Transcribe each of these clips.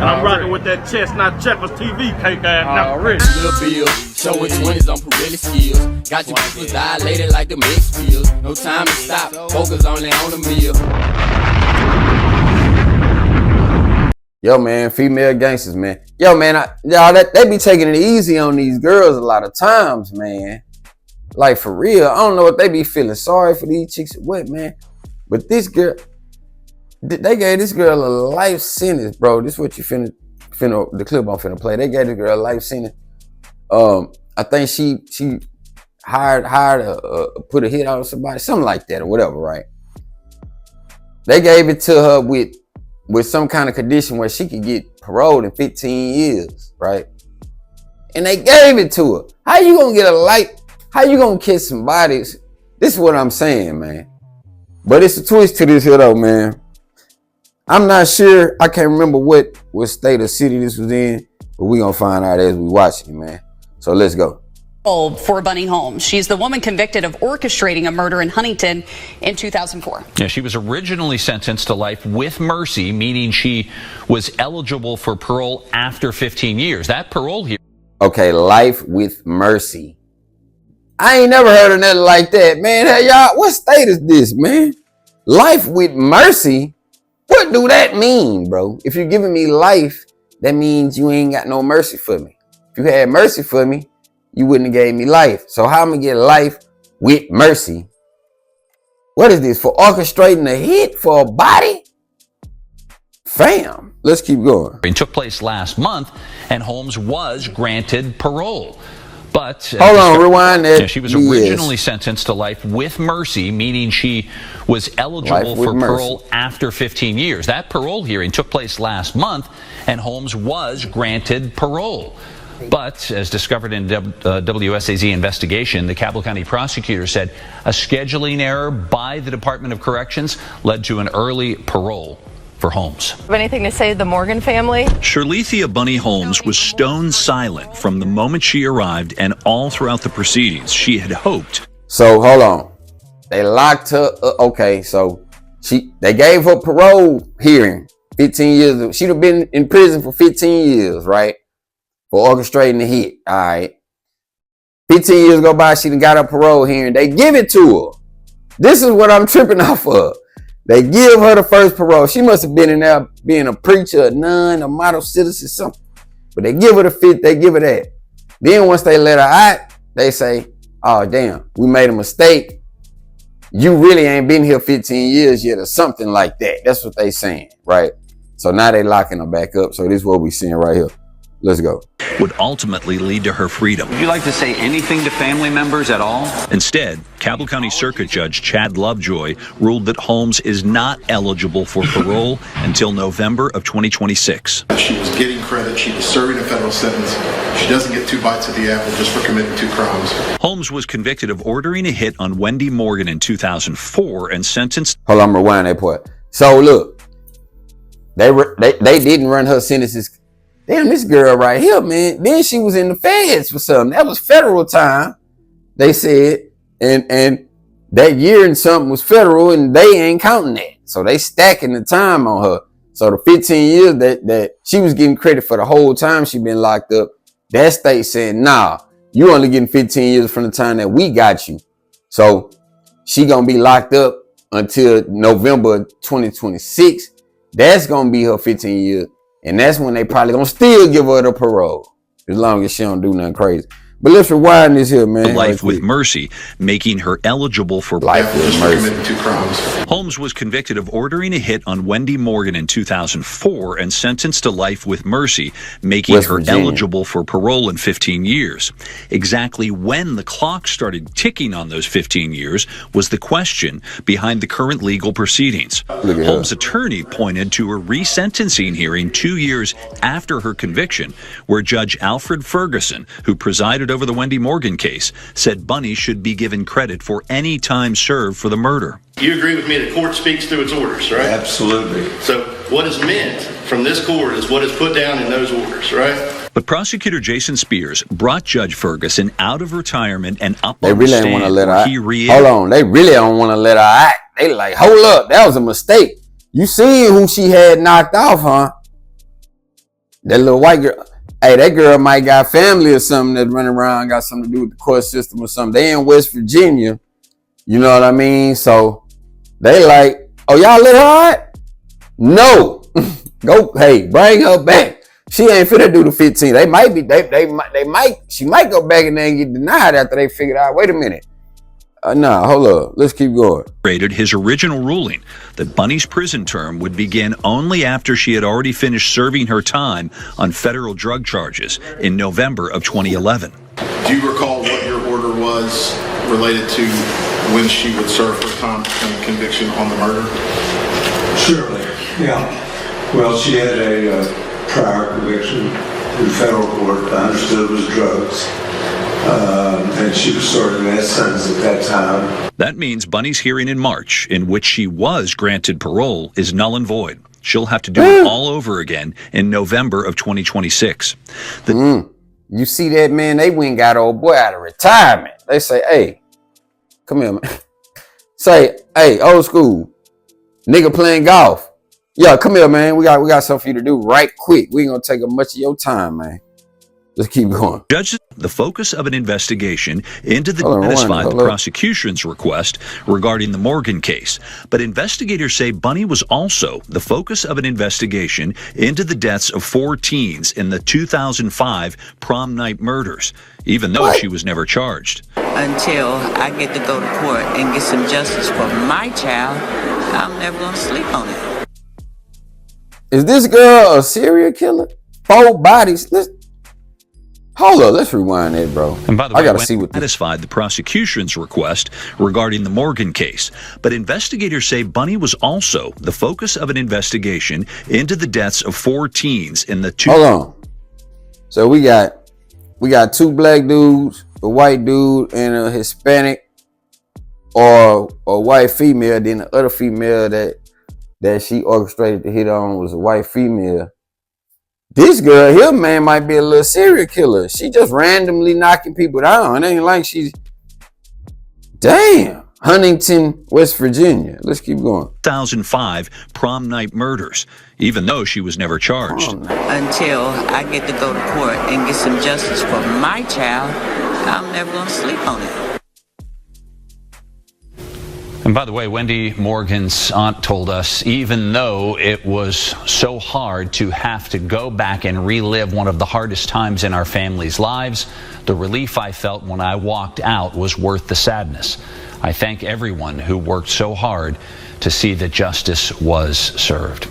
And I'm rocking with that chestnut checkers TV cake ass now. Little Bill, showing 20s on Pirelli skills. Got your people dilated like the mix pills. No time to stop, focus only on the meal. Yo, man, female gangsters, man. Yo, man, y'all, they be taking it easy on these girls a lot of times, man. Like, for real, I don't know if they be feeling sorry for these chicks or what, man. But this girl, they gave this girl a life sentence, bro. This is what you finna the clip I'm finna play. They gave this girl a life sentence. I think she hired put a hit on somebody, something like that or whatever, right? They gave it to her with some kind of condition where she could get paroled in 15 years, right? And they gave it to her. How you gonna get a life? How you gonna catch somebody? This is what I'm saying, man. But it's a twist to this here though, man. I'm not sure. I can't remember what state or city this was in, but we gonna find out as we watch it, man. So let's go. For Bunny Holmes. She's the woman convicted of orchestrating a murder in Huntington in 2004. Yeah, she was originally sentenced to life with mercy, meaning she was eligible for parole after 15 years. That parole here. Okay, life with mercy. I ain't never heard of nothing like that, man. Hey, y'all, what state is this, man? Life with mercy? What do that mean, bro? If you're giving me life, that means you ain't got no mercy for me. If you had mercy for me, you wouldn't have gave me life. So how am I gonna get life with mercy? What is this, for orchestrating a hit for a body? Fam, let's keep going. It took place last month, and Holmes was granted parole. But hold on, rewind that. Yeah, she was originally sentenced to life with mercy, meaning she was eligible for parole after 15 years. That parole hearing took place last month, and Holmes was granted parole. But as discovered in WSAZ investigation, the Cabell County prosecutor said a scheduling error by the Department of Corrections led to an early parole for Holmes. Have anything to say to the Morgan family? Shirlethia Bunny Holmes was stone silent from the moment she arrived and all throughout the proceedings. She had hoped. So hold on, they locked her. Okay, so they gave her parole hearing. 15 years. She'd have been in prison for 15 years, right? For orchestrating the hit. All right. 15 years go by, she done got her parole hearing. They give it to her. This is what I'm tripping off of. They give her the first parole. She must have been in there being a preacher, a nun, a model citizen, something. But they give her the fifth, they give her that. Then once they let her out, they say, oh, damn, we made a mistake. You really ain't been here 15 years yet or something like that. That's what they saying, right? So now they locking her back up. So this is what we seeing right here. Let's go. Would ultimately lead to her freedom. Would you like to say anything to family members at all? Instead, Cabell County Circuit Judge Chad Lovejoy ruled that Holmes is not eligible for parole until November of 2026. She was getting credit. She was serving a federal sentence. She doesn't get two bites of the apple just for committing two crimes. Holmes was convicted of ordering a hit on Wendy Morgan in 2004 and sentenced. Hold on, I'm rewind that part. So look, they didn't run her sentences. Damn, this girl right here, man. Then she was in the feds for something. That was federal time, they said. And that year and something was federal, and they ain't counting that. So they stacking the time on her. So the 15 years that she was getting credit for the whole time she been locked up, that state said, nah, you only getting 15 years from the time that we got you. So she gonna be locked up until November 2026. That's gonna be her 15 years. And that's when they probably gonna still give her the parole, as long as she don't do nothing crazy. But let's rewind this here, man. Life with mercy, making her eligible for life with mercy. Two crimes. Holmes was convicted of ordering a hit on Wendy Morgan in 2004 and sentenced to life with mercy, making her eligible for parole in 15 years. Exactly when the clock started ticking on those 15 years was the question behind the current legal proceedings. Holmes' attorney pointed to a resentencing hearing 2 years after her conviction, where Judge Alfred Ferguson, who presided over the Wendy Morgan case, said Bunny should be given credit for any time served for the murder. You agree with me that court speaks through its orders, right? Absolutely. So what is meant from this court is what is put down in those orders, right? But prosecutor Jason Spears brought Judge Ferguson out of retirement and up they on really the stand. Ain't want to let her Hold on, they really don't want to let her act. They like, hold up, that was a mistake. You seen who she had knocked off, huh? That little white girl, hey, that girl might got family or something that running around, got something to do with the court system or something. They in West Virginia, you know what I mean? So they like, oh, y'all let her out? No. Go, hey, bring her back. She ain't finna do the 15. They might, she might go back in there and get denied after they figured out, wait a minute. Nah, hold up. Let's keep going. His original ruling that Bunny's prison term would begin only after she had already finished serving her time on federal drug charges in November of 2011. Do you recall what your order was related to when she would serve her time and conviction on the murder? Surely, yeah. Well, she had a prior conviction in federal court. I understood it was drugs. And she was serving that sentence at that time. That means Bunny's hearing in March, in which she was granted parole, is null and void. She'll have to do it all over again in November of 2026. You see that, man? They went and got old boy out of retirement. They say, hey, come here, man. Say, hey, old school, nigga playing golf. Yeah, come here, man. We got something for you to do right quick. We ain't gonna take up much of your time, man. Let's keep going. Judge, the focus of an investigation into the satisfied the prosecution's request regarding the Morgan case. But investigators say Bunny was also the focus of an investigation into the deaths of 4 teens in the 2005 prom night murders, even though she was never charged. Until I get to go to court and get some justice for my child, I'm never going to sleep on it. Is this girl a serial killer? 4 bodies. Hold on, let's rewind that, bro. And by the way, I gotta see what satisfied the prosecution's request regarding the Morgan case. But investigators say Bunny was also the focus of an investigation into the deaths of 4 teens in the Hold on. So we got 2 black dudes, a white dude, and a Hispanic or a white female. Then the other female that she orchestrated to hit on was a white female. This girl here, man, might be a little serial killer. She just randomly knocking people down. It ain't like she's... Damn. Huntington, West Virginia. Let's keep going. 2005 prom night murders, even though she was never charged. Until I get to go to court and get some justice for my child, I'm never going to sleep on it. And by the way, Wendy Morgan's aunt told us, even though it was so hard to have to go back and relive one of the hardest times in our family's lives, the relief I felt when I walked out was worth the sadness. I thank everyone who worked so hard to see that justice was served.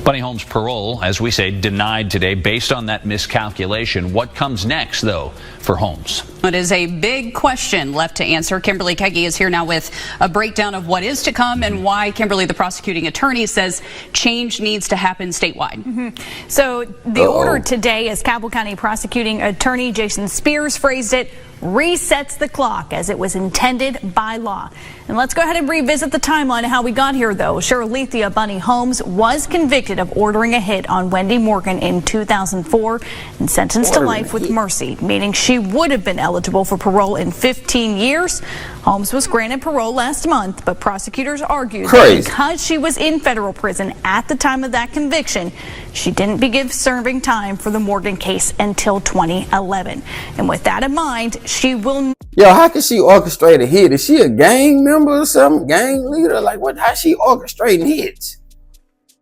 Bunny Holmes' parole, as we say, denied today based on that miscalculation. What comes next, though, for Holmes? It is a big question left to answer. Kimberly Kege is here now with a breakdown of what is to come and why Kimberly, the prosecuting attorney, says change needs to happen statewide. So the order today, as Cabell County prosecuting attorney Jason Spears phrased it, resets the clock as it was intended by law. And let's go ahead and revisit the timeline of how we got here, though. Sheralithia Bunny Holmes was convicted of ordering a hit on Wendy Morgan in 2004 and sentenced to life with mercy, meaning she would have been eligible for parole in 15 years. Holmes was granted parole last month, but prosecutors argued that because she was in federal prison at the time of that conviction, she didn't begin serving time for the Morgan case until 2011. And with that in mind, she will... Yo, how can she orchestrate a hit? Is she a gang member or something? Gang leader? Like, what? How's she orchestrating hits?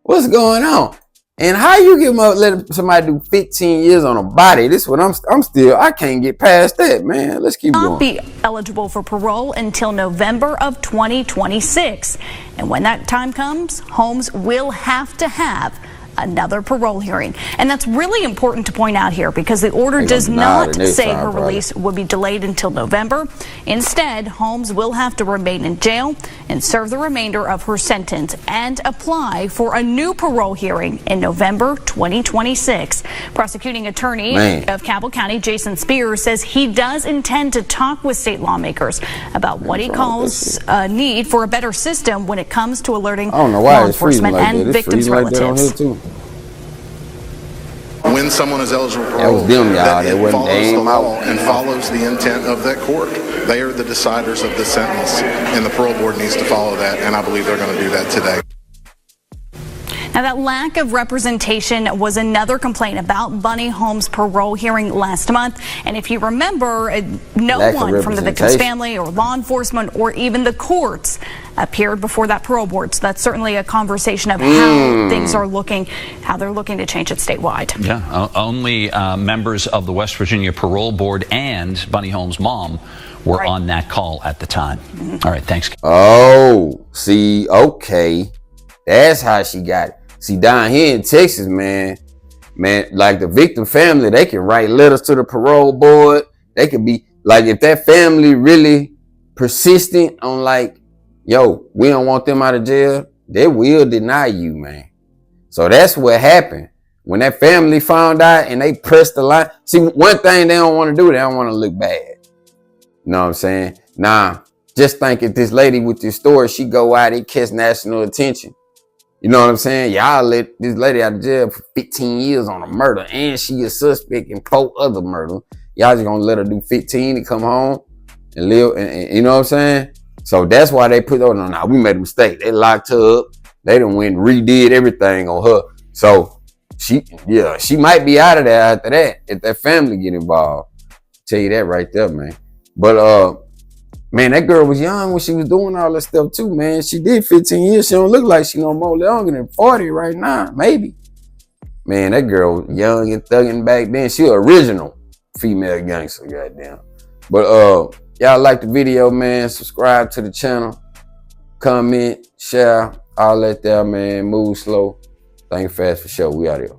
What's going on? And how you give let somebody do 15 years on a body? This is what I can't get past that, man. Let's keep going. Not be eligible for parole until November of 2026. And when that time comes, Holmes will have to have another parole hearing. And that's really important to point out here because the order does not say her release will be delayed until November. Instead, Holmes will have to remain in jail and serve the remainder of her sentence and apply for a new parole hearing in November 2026. Prosecuting attorney of Cabell County, Jason Spears, says he does intend to talk with state lawmakers about what he calls a need for a better system when it comes to alerting law enforcement and victims' relatives. When someone is eligible for parole, that it follows the law and follows the intent of that court. They are the deciders of the sentence, and the parole board needs to follow that, and I believe they're going to do that today. Now, that lack of representation was another complaint about Bunny Holmes' parole hearing last month. And if you remember, no one from the victim's family or law enforcement or even the courts appeared before that parole board. So that's certainly a conversation of how things are looking, how they're looking to change it statewide. Yeah, only members of the West Virginia Parole Board and Bunny Holmes' mom were on that call at the time. All right, thanks. Oh, see, okay. That's how she got it. See, down here in Texas, man, like the victim family, they can write letters to the parole board. They could be, like, if that family really persistent on, like, yo, we don't want them out of jail, they will deny you, man. So that's what happened. When that family found out and they pressed the line. See, one thing they don't want to do, they don't want to look bad. You know what I'm saying? Nah, just think if this lady with this story, she go out, it catch national attention. You know what I'm saying? Y'all let this lady out of jail for 15 years on a murder, and she a suspect in 4 other murders. Y'all just gonna let her do 15 and come home and live, and you know what I'm saying? So that's why they put on. Now we made a mistake. They locked her up. They done went and redid everything on her. So she might be out of there after that if that family get involved. Tell you that right there, man. But man, that girl was young when she was doing all that stuff too, man. She did 15 years. She don't look like she no more longer than 40 right now, maybe. Man, that girl was young and thugging back then. She original female gangster, goddamn. But y'all like the video, man. Subscribe to the channel. Comment, share, all that there, man. Move slow. Think fast for sure. We out here.